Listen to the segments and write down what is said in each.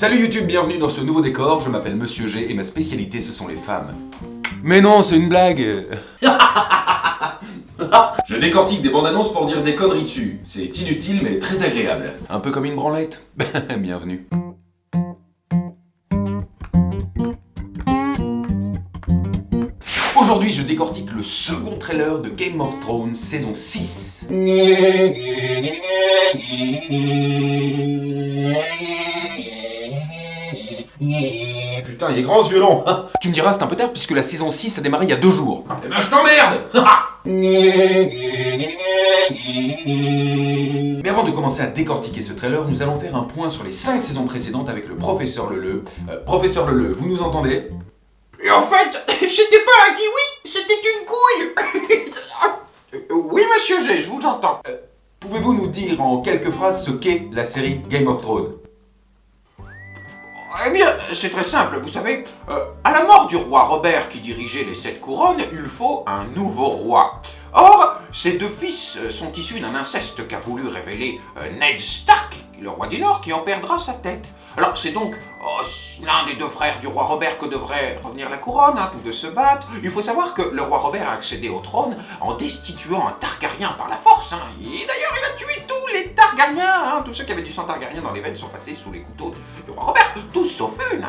Salut YouTube, bienvenue dans ce nouveau décor, je m'appelle Monsieur G et ma spécialité ce sont les femmes. Mais non, c'est une blague. Je décortique des bandes annonces pour dire des conneries dessus. C'est inutile mais très agréable. Un peu comme une branlette. Bienvenue. Aujourd'hui, je décortique le second trailer de Game of Thrones saison 6. Putain, il est grand ce violon. Tu me diras, c'est un peu tard puisque la saison 6 a démarré il y a 2 jours. Eh ben, je t'emmerde. Mais avant de commencer à décortiquer ce trailer, nous allons faire un point sur les 5 saisons précédentes avec le professeur Leleu. Professeur Leleu, vous nous entendez? Et en fait, c'était pas un kiwi, c'était une couille. Oui, monsieur G, je vous entends. Pouvez-vous nous dire en quelques phrases ce qu'est la série Game of Thrones? Eh bien, c'est très simple, vous savez, à la mort du roi Robert qui dirigeait les 7 couronnes, il faut un nouveau roi. Or, ces 2 fils sont issus d'un inceste qu'a voulu révéler Ned Stark, le roi du Nord, qui en perdra sa tête. Alors, c'est donc l'un des 2 frères du roi Robert que devrait revenir la couronne, tous 2 se battent. Il faut savoir que le roi Robert a accédé au trône en destituant un Targaryen par la force. Et d'ailleurs, il a tué tous les Targaryens. Tous ceux qui avaient du sang Targaryen dans les veines sont passés sous les couteaux du roi Robert. Tous sauf une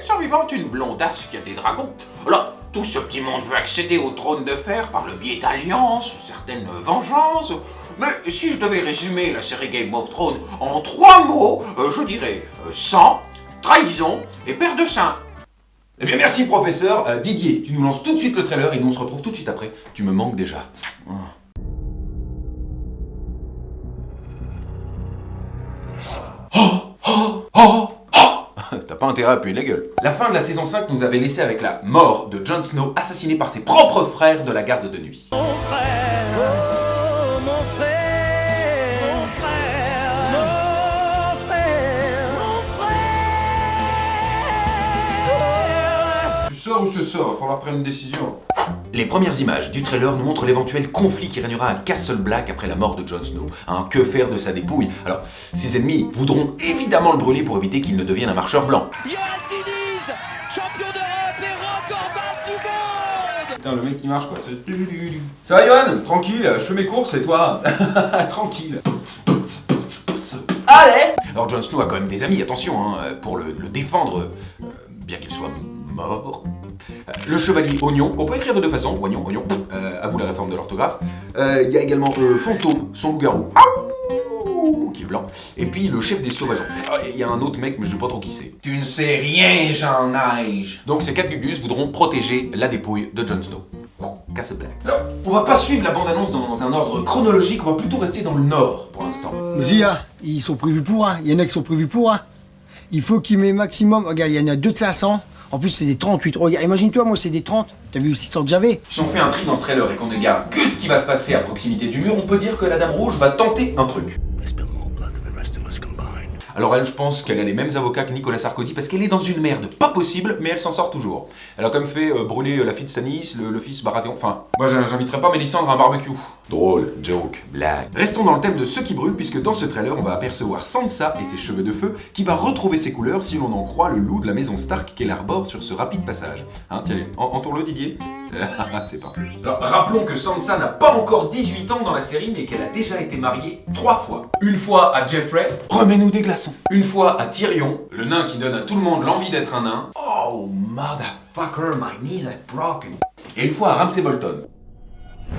survivante, une blondasse qui a des dragons. Alors, tout ce petit monde veut accéder au trône de fer par le biais d'alliances, certaines vengeances. Mais si je devais résumer la série Game of Thrones en 3 mots, je dirais sang, trahison et paire de seins. Eh bien merci professeur. Didier, tu nous lances tout de suite le trailer et nous on se retrouve tout de suite après. Tu me manques déjà. T'as pas intérêt à appuyer la gueule. La fin de la saison 5 nous avait laissé avec la mort de Jon Snow assassiné par ses propres frères de la garde de nuit. Mon frère, oh, mon frère, mon frère, mon frère, mon frère. Tu sors ou je te sors? Il va falloir prendre une décision. Les premières images du trailer nous montrent l'éventuel conflit qui régnera à Castle Black après la mort de Jon Snow. Que faire de sa dépouille? Alors, ses ennemis voudront évidemment le brûler pour éviter qu'il ne devienne un marcheur blanc. Yann Diniz, champion d'Europe et recordman du monde. Putain, le mec qui marche quoi. Ça va Johan? Tranquille, je fais mes courses et toi? Tranquille. Allez! Alors Jon Snow a quand même des amis, attention, pour le défendre, bien qu'il soit mort. Le chevalier Oignon, qu'on peut écrire de 2 façons, Oignon, à vous la réforme de l'orthographe. Il y a également Fantôme, son loup-garou, qui est blanc. Et puis le chef des sauvageons. Il y a un autre mec, mais je sais pas trop qui c'est. Tu ne sais rien, Jean-Neige. Donc ces 4 gugus voudront protéger la dépouille de Jon Snow. Castle Black. Alors, on va pas suivre la bande-annonce dans un ordre chronologique, on va plutôt rester dans le nord pour l'instant. Mais si, ils sont prévus pour, il y en a qui sont prévus pour. Il faut qu'il met maximum, regarde, il y en a 2 de 500. En plus, c'est des 38. Regarde, imagine-toi, moi, c'est des 30. T'as vu aussi sans que j'avais. Si on fait un tri dans ce trailer et qu'on ne garde que ce qui va se passer à proximité du mur, on peut dire que la Dame Rouge va tenter un truc. Alors elle, je pense qu'elle a les mêmes avocats que Nicolas Sarkozy parce qu'elle est dans une merde pas possible, mais elle s'en sort toujours. Elle a quand même fait brûler la fille de Stanis, le fils Baratheon. Enfin, moi j'inviterais pas Mélisandre à un barbecue. Drôle, joke, blague. Restons dans le thème de ceux qui brûlent puisque dans ce trailer, on va apercevoir Sansa et ses cheveux de feu qui va retrouver ses couleurs si l'on en croit le loup de la maison Stark qu'elle arbore sur ce rapide passage. Tiens, entoure-le Didier. C'est pas. Alors rappelons que Sansa n'a pas encore 18 ans dans la série mais qu'elle a déjà été mariée 3 fois. Une fois à Joffrey, remets-nous des glaçons. Une fois à Tyrion, le nain qui donne à tout le monde l'envie d'être un nain. Oh motherfucker, my knees are broken. Et une fois à Ramsay Bolton,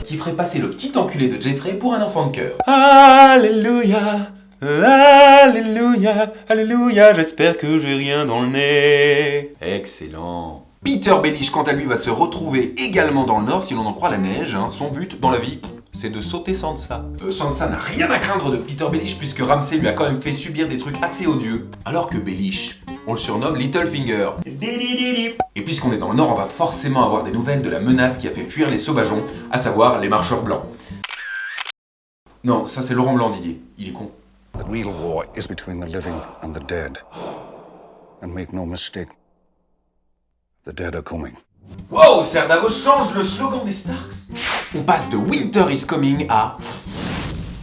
qui ferait passer le petit enculé de Joffrey pour un enfant de cœur. Alléluia, alléluia, alléluia, j'espère que j'ai rien dans le nez. Excellent. Peter Baelish, quant à lui, va se retrouver également dans le nord, si l'on en croit la neige. Son but dans la vie, c'est de sauter Sansa. Sansa n'a rien à craindre de Peter Baelish, puisque Ramsay lui a quand même fait subir des trucs assez odieux. Alors que Baelish, on le surnomme Littlefinger. Et puisqu'on est dans le nord, on va forcément avoir des nouvelles de la menace qui a fait fuir les sauvageons, à savoir les marcheurs blancs. Non, ça c'est Laurent Blanc, Didier. Il est con. The real war is between the living and the dead. And make no mistake, the dead are coming. Wow, Ser Davos change le slogan des Starks. On passe de Winter is coming à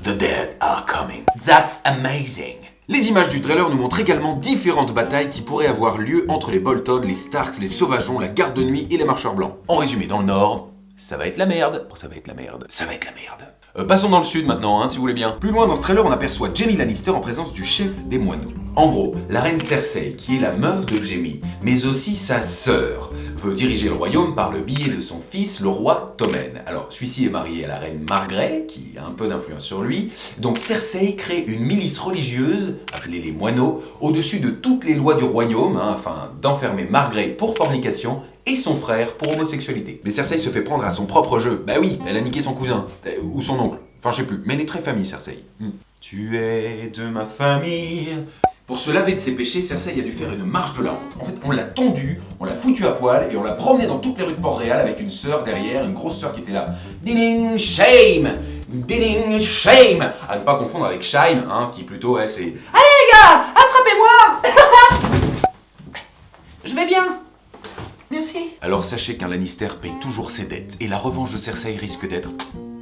The dead are coming. That's amazing. Les images du trailer nous montrent également différentes batailles qui pourraient avoir lieu entre les Bolton, les Starks, les Sauvageons, la Garde de Nuit et les Marcheurs Blancs. En résumé, dans le Nord, ça va être la merde. Ça va être la merde. Ça va être la merde. Passons dans le sud maintenant, hein, si vous voulez bien. Plus loin dans ce trailer, on aperçoit Jaime Lannister en présence du chef des moineaux. En gros, la reine Cersei, qui est la meuf de Jaime, mais aussi sa sœur, veut diriger le royaume par le biais de son fils, le roi Tommen. Alors, celui-ci est marié à la reine Margaery, qui a un peu d'influence sur lui. Donc Cersei crée une milice religieuse, appelée les moineaux, au-dessus de toutes les lois du royaume, hein, afin d'enfermer Margaery pour fornication et son frère pour homosexualité. Mais Cersei se fait prendre à son propre jeu. Bah oui, elle a niqué son cousin, ou son oncle, enfin je sais plus, mais elle est très famille Cersei. Tu es de ma famille. Pour se laver de ses péchés, Cersei a dû faire une marche de la honte. En fait, on l'a tondue, on l'a foutue à poil et on l'a promenée dans toutes les rues de Port-Réal avec une sœur derrière, une grosse sœur qui était là. Ding shame, ding shame. À ne pas confondre avec Shime, hein, qui plutôt elle c'est. Allez les gars, attrapez-moi. Je vais bien. Merci. Alors sachez qu'un Lannister paye toujours ses dettes et la revanche de Cersei risque d'être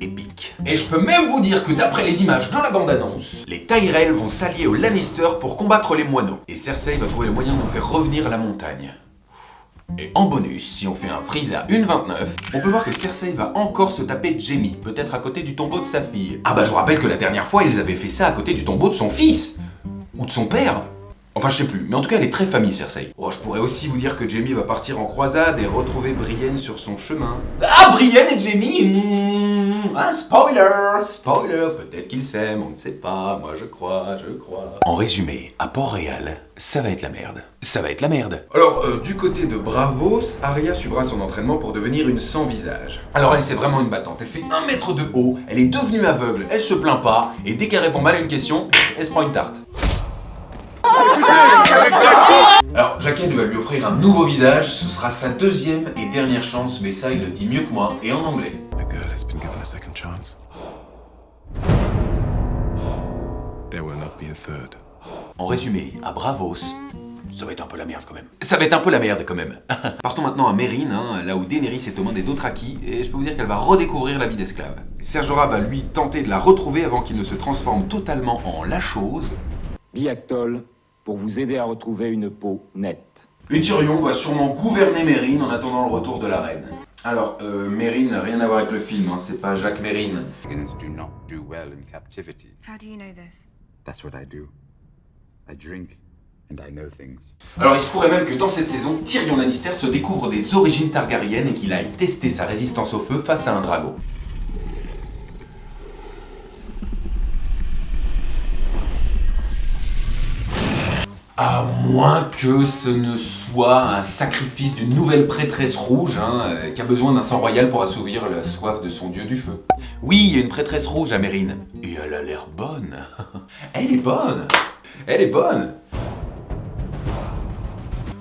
épique. Et je peux même vous dire que d'après les images de la bande-annonce, les Tyrell vont s'allier aux Lannister pour combattre les moineaux. Et Cersei va trouver le moyen de nous faire revenir la montagne. Et en bonus, si on fait un freeze à 1,29, on peut voir que Cersei va encore se taper Jaime, peut-être à côté du tombeau de sa fille. Ah bah je vous rappelle que la dernière fois, ils avaient fait ça à côté du tombeau de son fils. Ou de son père. Enfin, je sais plus, mais en tout cas, elle est très famille, Cersei. Oh, je pourrais aussi vous dire que Jaime va partir en croisade et retrouver Brienne sur son chemin. Ah, Brienne et Jaime. Ah, spoiler. Spoiler, peut-être qu'ils s'aiment, on ne sait pas, moi je crois. En résumé, à Port-Réal, ça va être la merde. Ça va être la merde. Alors, du côté de Braavos, Arya suivra son entraînement pour devenir une sans visage. Alors elle, c'est vraiment une battante. Elle fait 1 mètre de haut, elle est devenue aveugle, elle se plaint pas, et dès qu'elle répond mal à une question, elle se prend une tarte. Alors, Jaqen va lui offrir un nouveau visage, ce sera sa deuxième et dernière chance, mais ça il le dit mieux que moi, et en anglais. A girl has been given a second chance. There will not be a third. En résumé, à Braavos, ça va être un peu la merde quand même. Ça va être un peu la merde quand même. Partons maintenant à Meereen, hein, là où Daenerys est aux mains des Dothraki, et je peux vous dire qu'elle va redécouvrir la vie d'esclave. Ser Jorah va lui tenter de la retrouver avant qu'il ne se transforme totalement en la chose. Biactol, pour vous aider à retrouver une peau nette. Et Tyrion va sûrement gouverner Meereen en attendant le retour de la reine. Alors, Meereen, rien à voir avec le film, hein, c'est pas Jacques Meereen. Dragons do not do well in captivity. How do you know this? That's what I do. I drink and I know things. Alors il se pourrait même que dans cette saison, Tyrion Lannister se découvre des origines targaryennes et qu'il aille tester sa résistance au feu face à un dragon. À moins que ce ne soit un sacrifice d'une nouvelle prêtresse rouge, hein, qui a besoin d'un sang royal pour assouvir la soif de son dieu du feu. Oui, il y a une prêtresse rouge à Meereen. Et elle a l'air bonne. Elle est bonne. Elle est bonne.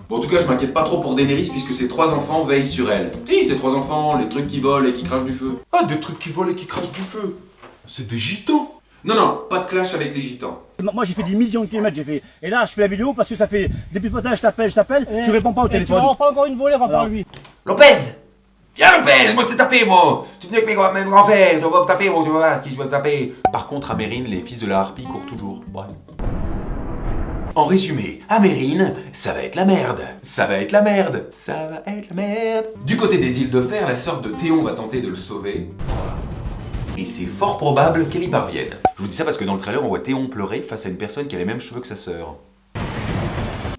Bon, en tout cas, je m'inquiète pas trop pour Daenerys puisque ses 3 enfants veillent sur elle. Si, ses 3 enfants, les trucs qui volent et qui crachent du feu. Ah, des trucs qui volent et qui crachent du feu. C'est des gitans. Non, non, pas de clash avec les gitans. Moi j'ai fait des millions de kilomètres, j'ai fait. Et là je fais la vidéo parce que ça fait. Depuis ce matin je t'appelle, tu réponds pas au téléphone. Tu pas encore une volée, va par lui. Lopez! Viens Lopez, moi je t'ai tapé moi! Tu es venu avec mes grands-frères, tu vas me taper, moi tu vas voir ce qui va me taper. Par contre, à Meereen, les fils de la harpie courent toujours. Bref. En résumé, à Meereen, ça va être la merde. Ça va être la merde. Ça va être la merde. Du côté des îles de Fer, la sœur de Théon va tenter de le sauver. Et c'est fort probable qu'elle y parvienne. Je vous dis ça parce que dans le trailer, on voit Théon pleurer face à une personne qui a les mêmes cheveux que sa sœur.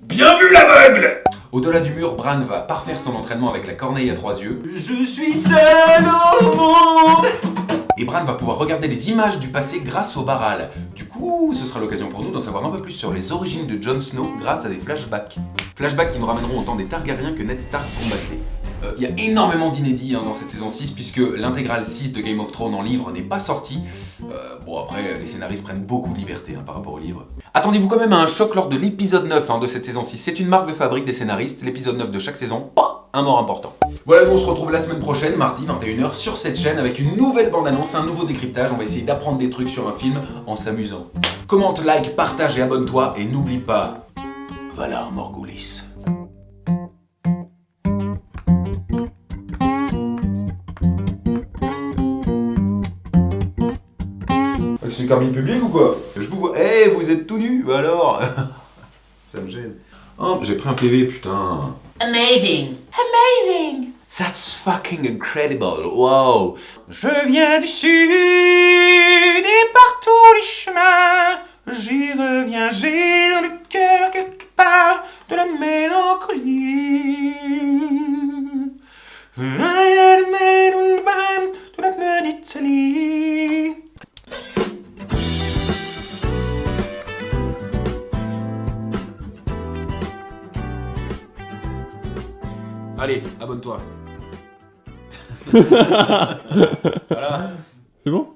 Bien vu l'aveugle! Au-delà du mur, Bran va parfaire son entraînement avec la corneille à 3 yeux. Je suis seul au monde! Et Bran va pouvoir regarder les images du passé grâce au Baral. Du coup, ce sera l'occasion pour nous d'en savoir un peu plus sur les origines de Jon Snow grâce à des flashbacks. Flashbacks qui nous ramèneront au temps des Targaryens que Ned Stark combattait. Il y a énormément d'inédits dans cette saison 6 puisque l'intégrale 6 de Game of Thrones en livre n'est pas sortie. Bon après, les scénaristes prennent beaucoup de liberté par rapport au livre. Attendez-vous quand même à un choc lors de l'épisode 9 de cette saison 6. C'est une marque de fabrique des scénaristes, l'épisode 9 de chaque saison, un mort important. Voilà, nous on se retrouve la semaine prochaine, mardi 21h sur cette chaîne avec une nouvelle bande-annonce, un nouveau décryptage. On va essayer d'apprendre des trucs sur un film en s'amusant. Commente, like, partage et abonne-toi et n'oublie pas, Valar Morghulis. c'est cabine publique ou quoi? Je vous vois. Eh, vous êtes tout nus, bah alors. Ça me gêne. Oh, j'ai pris un PV, putain. Amazing! Amazing! That's fucking incredible. Wow. Je viens du sud et par tous les chemins, j'y reviens, j'ai dans le cœur quelque part de la mélancolie. De la Méditerranée. Allez, abonne-toi. Voilà. C'est bon?